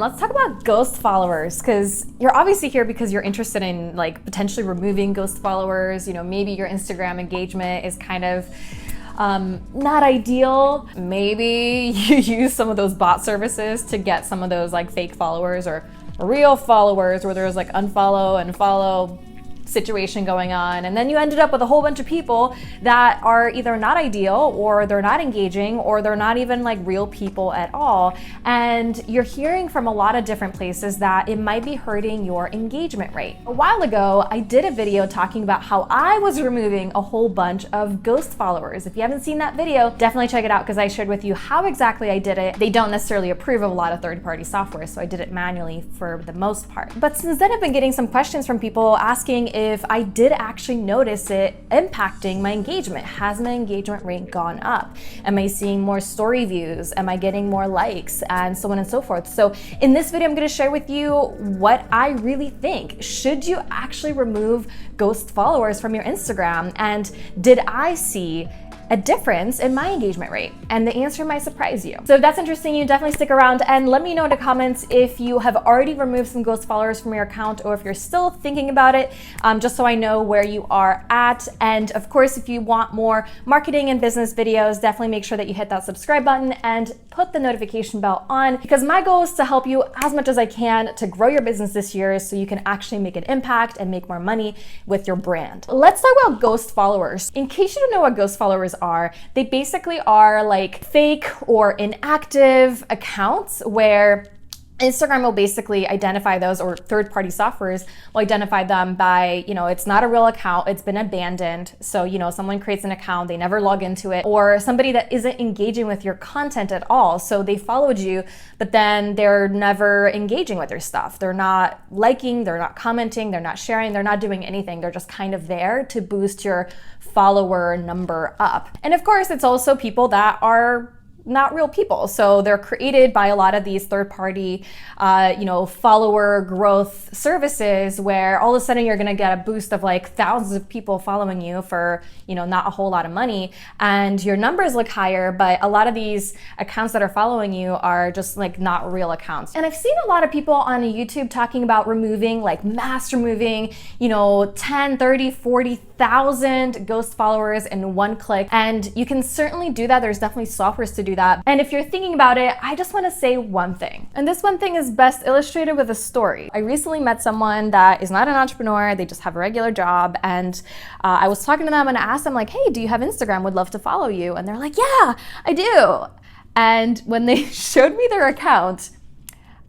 Let's talk about ghost followers, because you're obviously here because you're interested in like potentially removing ghost followers. You know, maybe your Instagram engagement is kind of not ideal. Maybe you use some of those bot services to get some of those like fake followers or real followers where there's like unfollow and follow situation going on, and then you ended up with a whole bunch of people that are either not ideal, or they're not engaging, or they're not even like real people at all. And you're hearing from a lot of different places that it might be hurting your engagement rate. A while ago, I did a video talking about how I was removing a whole bunch of ghost followers. If you haven't seen that video, definitely check it out, because I shared with you how exactly I did it. They don't necessarily approve of a lot of third-party software, so I did it manually for the most part. But since then, I've been getting some questions from people asking if I did actually notice it impacting my engagement. Has my engagement rate gone up? Am I seeing more story views? Am I getting more likes? And so on and so forth. So in this video, I'm going to share with you what I really think. Should you actually remove ghost followers from your Instagram? And did I see a difference in my engagement rate? And the answer might surprise you. So if that's interesting, you definitely stick around and let me know in the comments if you have already removed some ghost followers from your account, or if you're still thinking about it, just so I know where you are at. And of course, if you want more marketing and business videos, definitely make sure that you hit that subscribe button and put the notification bell on, because my goal is to help you as much as I can to grow your business this year so you can actually make an impact and make more money with your brand. Let's talk about ghost followers. In case you don't know what ghost followers are, they basically are like fake or inactive accounts where Instagram will basically identify those, or third-party softwares will identify them by, you know, it's not a real account, it's been abandoned. So, you know, someone creates an account, they never log into it, or somebody that isn't engaging with your content at all. So they followed you, but then they're never engaging with your stuff. They're not liking, they're not commenting, they're not sharing, they're not doing anything. They're just kind of there to boost your follower number up. And of course, it's also people that are not real people. So they're created by a lot of these third-party, follower growth services, where all of a sudden you're going to get a boost of like thousands of people following you for, you know, not a whole lot of money, and your numbers look higher, but a lot of these accounts that are following you are just like not real accounts. And I've seen a lot of people on YouTube talking about removing, like mass removing, 10, 30, 40,000 ghost followers in one click. And you can certainly do that. There's definitely softwares to do that. And if you're thinking about it, I just want to say one thing. And this one thing is best illustrated with a story. I recently met someone that is not an entrepreneur. They just have a regular job. And I was talking to them and I asked them like, hey, do you have Instagram? Would love to follow you. And they're like, yeah, I do. And when they showed me their account,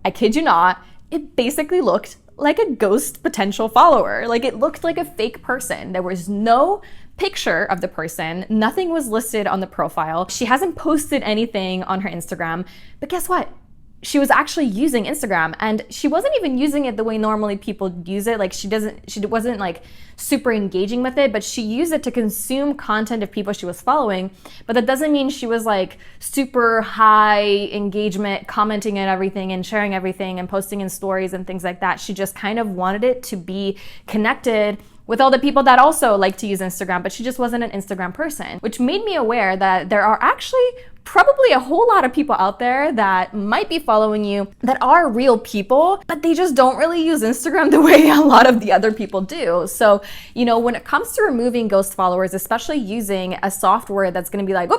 I kid you not, it basically looked like a ghost potential follower. Like it looked like a fake person. There was no picture of the person. Nothing was listed on the profile. She hasn't posted anything on her Instagram, but guess what? She was actually using Instagram, and she wasn't even using it the way normally people use it. Like she wasn't like super engaging with it, but she used it to consume content of people she was following. But that doesn't mean she was like super high engagement, commenting on everything and sharing everything and posting in stories and things like that. She just kind of wanted it to be connected with all the people that also like to use Instagram, but she just wasn't an Instagram person, which made me aware that there are actually probably a whole lot of people out there that might be following you that are real people, but they just don't really use Instagram the way a lot of the other people do. So, when it comes to removing ghost followers, especially using a software that's going to be like,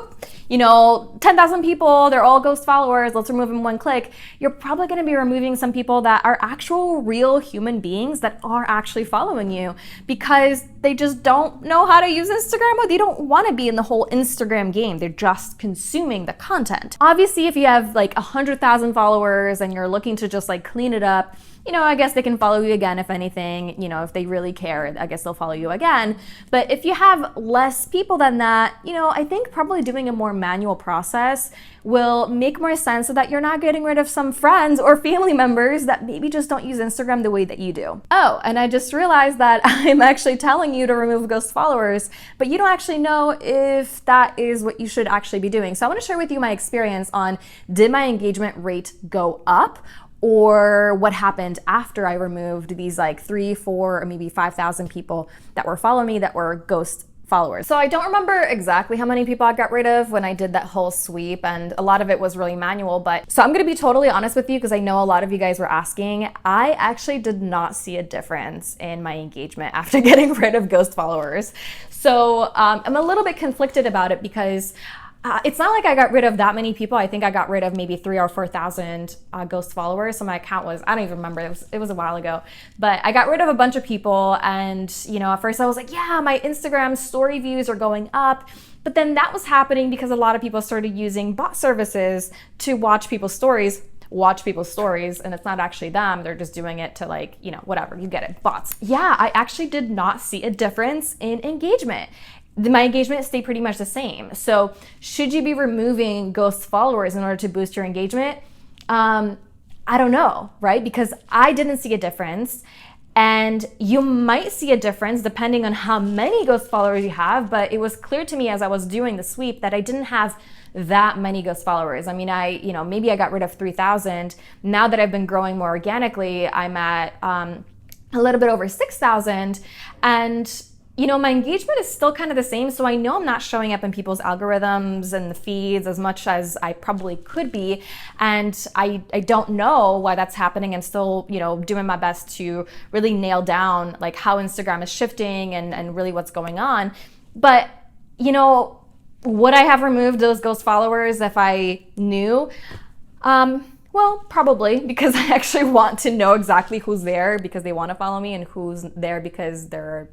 10,000 people, they're all ghost followers, let's remove them in one click, you're probably going to be removing some people that are actual real human beings that are actually following you, because they just don't know how to use Instagram, or they don't want to be in the whole Instagram game. They're just consuming the content. Obviously, if you have like 100,000 followers and you're looking to just like clean it up, I guess they can follow you again if anything. If they really care, I guess they'll follow you again. But if you have less people than that, I think probably doing a more manual process will make more sense, so that you're not getting rid of some friends or family members that maybe just don't use Instagram the way that you do. Oh, and I just realized that I'm actually telling you to remove ghost followers, but you don't actually know if that is what you should actually be doing. So I want to share with you my experience on, did my engagement rate go up, or what happened after I removed these like 3, 4, or maybe 5,000 people that were following me that were ghost followers. So I don't remember exactly how many people I got rid of when I did that whole sweep, and a lot of it was really manual, but so I'm gonna be totally honest with you because I know a lot of you guys were asking. I actually did not see a difference in my engagement after getting rid of ghost followers. So I'm a little bit conflicted about it because it's not like I got rid of that many people. I think I got rid of maybe 3,000 or 4,000 ghost followers. So my account was, I don't even remember, it was a while ago. But I got rid of a bunch of people, and you know, at first I was like, yeah, my Instagram story views are going up. But then that was happening because a lot of people started using bot services to watch people's stories, and it's not actually them. They're just doing it to, like, you know, whatever, you get it, bots. Yeah, I actually did not see a difference in engagement. My engagement stayed pretty much the same. So should you be removing ghost followers in order to boost your engagement? I don't know, right? Because I didn't see a difference, and you might see a difference depending on how many ghost followers you have, but it was clear to me as I was doing the sweep that I didn't have that many ghost followers. I mean, maybe I got rid of 3,000. Now that I've been growing more organically, I'm at a little bit over 6,000, and you know, my engagement is still kind of the same, so I know I'm not showing up in people's algorithms and the feeds as much as I probably could be, and I don't know why that's happening. I'm still, you know, doing my best to really nail down like how Instagram is shifting and really what's going on. But, you know, would I have removed those ghost followers if I knew? Well, probably, because I actually want to know exactly who's there because they want to follow me and who's there because they're,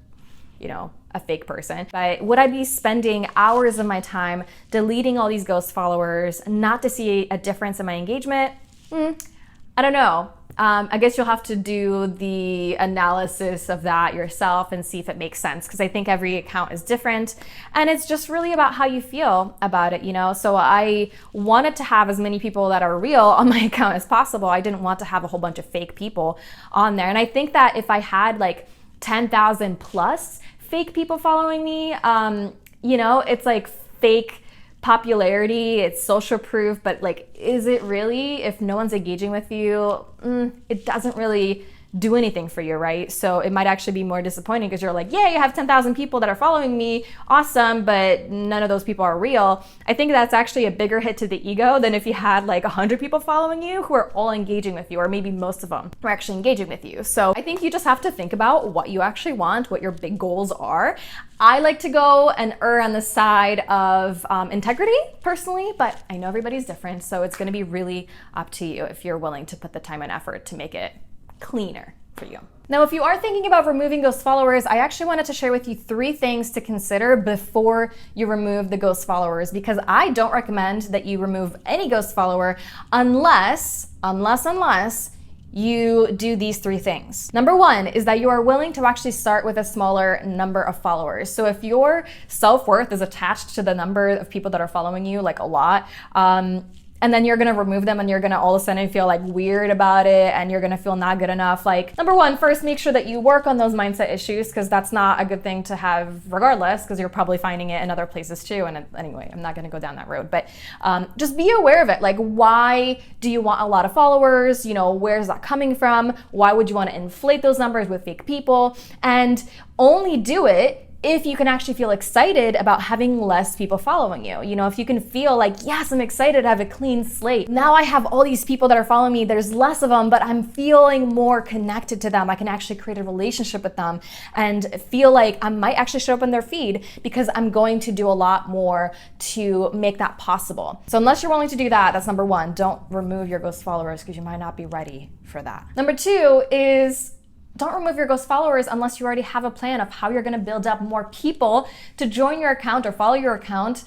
you know, a fake person. But would I be spending hours of my time deleting all these ghost followers not to see a difference in my engagement? I don't know. I guess you'll have to do the analysis of that yourself and see if it makes sense, because I think every account is different, and it's just really about how you feel about it, you know? So I wanted to have as many people that are real on my account as possible. I didn't want to have a whole bunch of fake people on there. And I think that if I had like 10,000 plus fake people following me, you know, it's like fake popularity, it's social proof, but like, is it really? If no one's engaging with you, it doesn't really do anything for you, right? So it might actually be more disappointing because you're like, yeah, you have 10,000 people that are following me, awesome, but none of those people are real. I think that's actually a bigger hit to the ego than if you had like 100 people following you who are all engaging with you, or maybe most of them are actually engaging with you. So I think you just have to think about what you actually want, what your big goals are. I like to go and err on the side of integrity personally, but I know everybody's different, so it's gonna be really up to you if you're willing to put the time and effort to make it cleaner for you. Now, if you are thinking about removing ghost followers, I actually wanted to share with you 3 things to consider before you remove the ghost followers, because I don't recommend that you remove any ghost follower unless you do these 3 things. Number 1 is that you are willing to actually start with a smaller number of followers. So if your self-worth is attached to the number of people that are following you, like a lot, and then you're gonna remove them and you're gonna all of a sudden feel like weird about it and you're gonna feel not good enough. Like, number 1, first make sure that you work on those mindset issues, because that's not a good thing to have regardless, because you're probably finding it in other places too. And anyway, I'm not gonna go down that road, but just be aware of it. Like, why do you want a lot of followers? You know, where's that coming from? Why would you wanna inflate those numbers with fake people? And only do it if you can actually feel excited about having less people following you. You know, if you can feel like, yes, I'm excited to have a clean slate. Now I have all these people that are following me, there's less of them, but I'm feeling more connected to them. I can actually create a relationship with them and feel like I might actually show up in their feed because I'm going to do a lot more to make that possible. So unless you're willing to do that, that's number 1. Don't remove your ghost followers because you might not be ready for that. Number 2 is, don't remove your ghost followers unless you already have a plan of how you're gonna build up more people to join your account or follow your account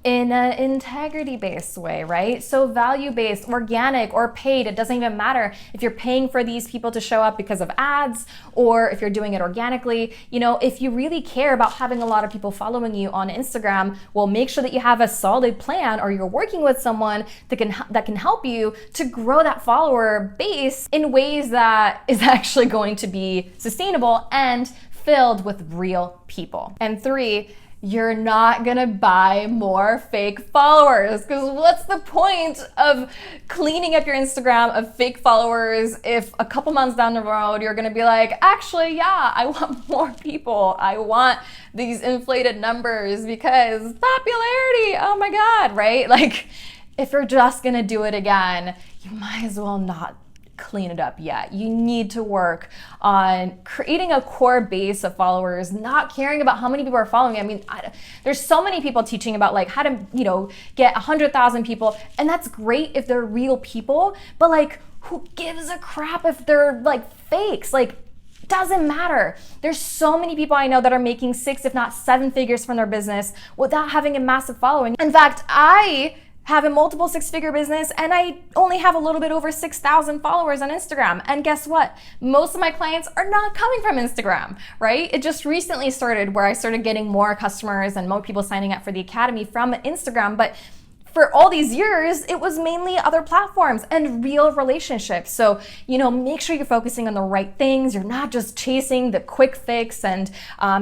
in an integrity-based way, right? So value-based, organic, or paid, it doesn't even matter if you're paying for these people to show up because of ads or if you're doing it organically. You know, if you really care about having a lot of people following you on Instagram, well, make sure that you have a solid plan or you're working with someone that can help you to grow that follower base in ways that is actually going to be sustainable and filled with real people. And 3, you're not gonna buy more fake followers. Because what's the point of cleaning up your Instagram of fake followers if a couple months down the road you're gonna be like, actually, yeah, I want more people. I want these inflated numbers because popularity, oh my God, right? Like, if you're just gonna do it again, you might as well not clean it up yet. You need to work on creating a core base of followers, not caring about how many people are following you. I mean, there's so many people teaching about like how to, you know, get 100,000 people, and that's great if they're real people, but like, who gives a crap if they're like fakes? Like, doesn't matter. There's so many people I know that are making 6, if not 7 figures from their business without having a massive following. In fact, I have a multiple 6-figure business and I only have a little bit over 6,000 followers on Instagram. And guess what? Most of my clients are not coming from Instagram, right? It just recently started where I started getting more customers and more people signing up for the academy from Instagram. But for all these years, it was mainly other platforms and real relationships. So, you know, make sure you're focusing on the right things. You're not just chasing the quick fix and,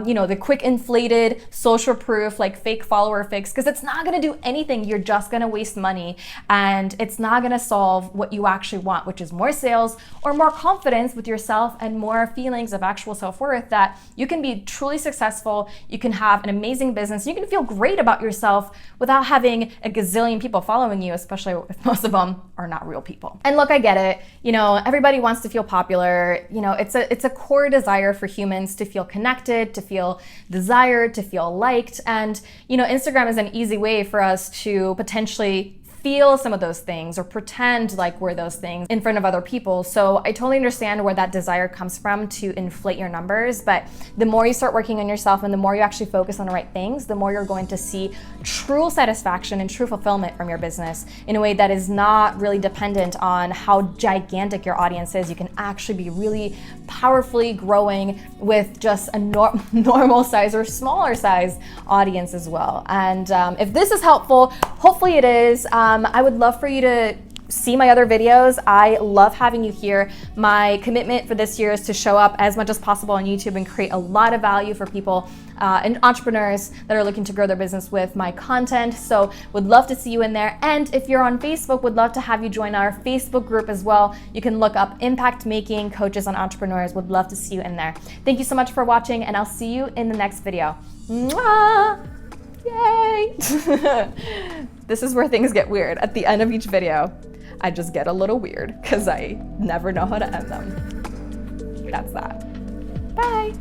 you know, the quick inflated social proof, like fake follower fix, because it's not going to do anything. You're just going to waste money and it's not going to solve what you actually want, which is more sales or more confidence with yourself and more feelings of actual self-worth that you can be truly successful. You can have an amazing business. You can feel great about yourself without having a gazillion people following you, especially if most of them are not real people. And look, I get it. You know, everybody wants to feel popular. You know, it's a core desire for humans to feel connected, to feel desired, to feel liked. And, you know, Instagram is an easy way for us to potentially feel some of those things or pretend like we're those things in front of other people. So I totally understand where that desire comes from to inflate your numbers, but the more you start working on yourself and the more you actually focus on the right things, the more you're going to see true satisfaction and true fulfillment from your business in a way that is not really dependent on how gigantic your audience is. You can actually be really powerfully growing with just a normal size or smaller size audience as well. And if this is helpful, hopefully it is. I would love for you to see my other videos. I love having you here. My commitment for this year is to show up as much as possible on YouTube and create a lot of value for people and entrepreneurs that are looking to grow their business with my content. So would love to see you in there. And if you're on Facebook, would love to have you join our Facebook group as well. You can look up Impact Making Coaches on Entrepreneurs. Would love to see you in there. Thank you so much for watching and I'll see you in the next video. Mwah! Yay! This is where things get weird. At the end of each video, I just get a little weird because I never know how to end them. That's that. Bye!